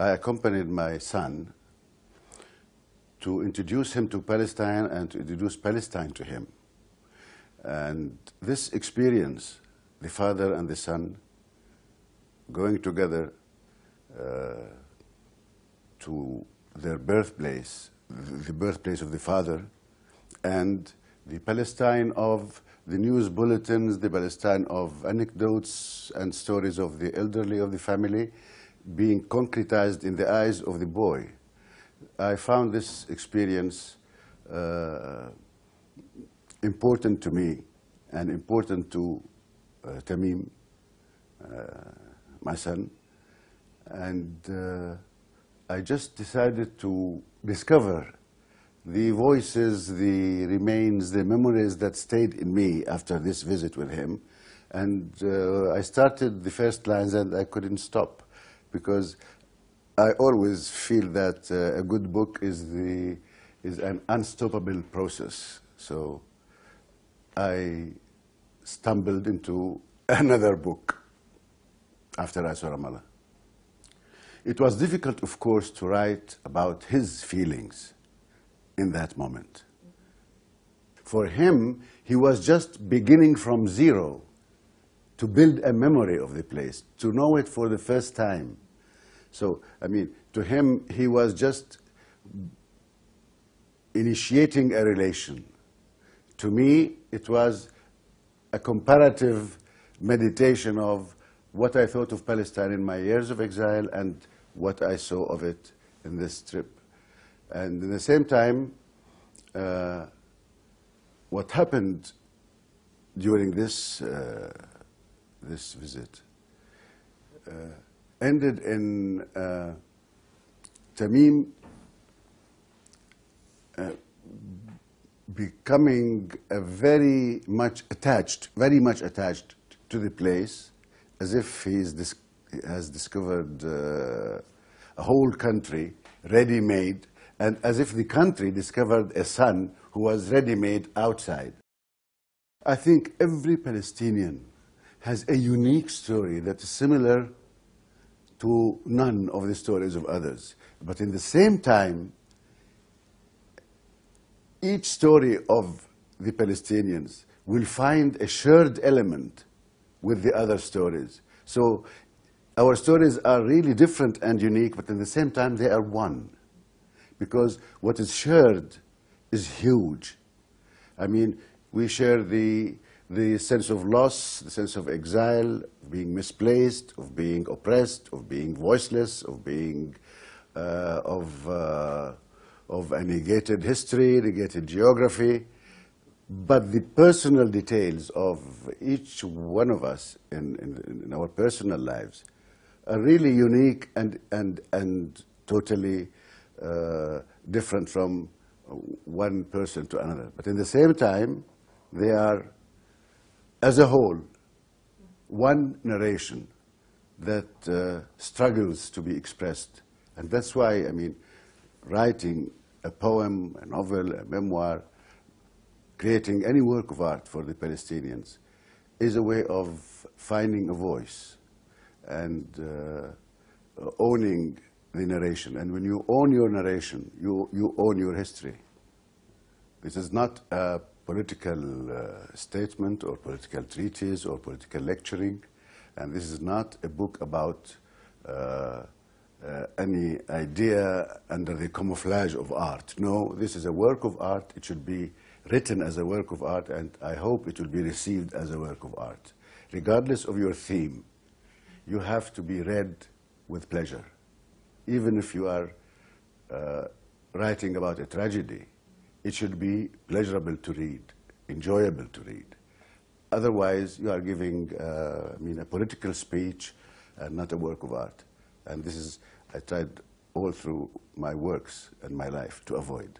I accompanied my son to introduce him to Palestine and to introduce Palestine to him. And this experience, the father and the son going together to their birthplace, the birthplace of the father, and the Palestine of the news bulletins, the Palestine of anecdotes and stories of the elderly of the family being concretized in the eyes of the boy. I found this experience important to me and important to Tamim, my son, and I just decided to discover the voices, the remains, the memories that stayed in me after this visit with him. And I started the first lines and I couldn't stop, because I always feel that a good book is an unstoppable process. So I stumbled into another book after I saw Ramallah. It was difficult, of course, to write about his feelings in that moment. For him, he was just beginning from zero to build a memory of the place, to know it for the first time. So, I mean, to him, he was just initiating a relation. To me, it was a comparative meditation of what I thought of Palestine in my years of exile and what I saw of it in this trip. And at the same time, what happened during this visit ended in Tamim becoming very much attached to the place, as if he has discovered a whole country ready-made, and as if the country discovered a son who was ready-made outside. I think every Palestinian has a unique story that is similar to none of the stories of others. But in the same time, each story of the Palestinians will find a shared element with the other stories. So our stories are really different and unique, but at the same time they are one. Because what is shared is huge. I mean, we share the sense of loss, the sense of exile, of being misplaced, of being oppressed, of being voiceless, of being of a negated history, negated geography. But the personal details of each one of us in our personal lives are really unique and totally different from one person to another. But in the same time, they are, as a whole, one narration that struggles to be expressed. And that's why, I mean, writing a poem, a novel, a memoir, creating any work of art for the Palestinians is a way of finding a voice and owning the narration. And when you own your narration, you own your history. This is not a political statement or political treatise or political lecturing, and this is not a book about any idea under the camouflage of art. No, this is a work of art. It should be written as a work of art, and I hope it will be received as a work of art. Regardless of your theme, you have to be read with pleasure. Even if you are writing about a tragedy, it should be pleasurable to read, enjoyable to read. Otherwise, you are giving a political speech and not a work of art. And this is, I tried all through my works and my life to avoid.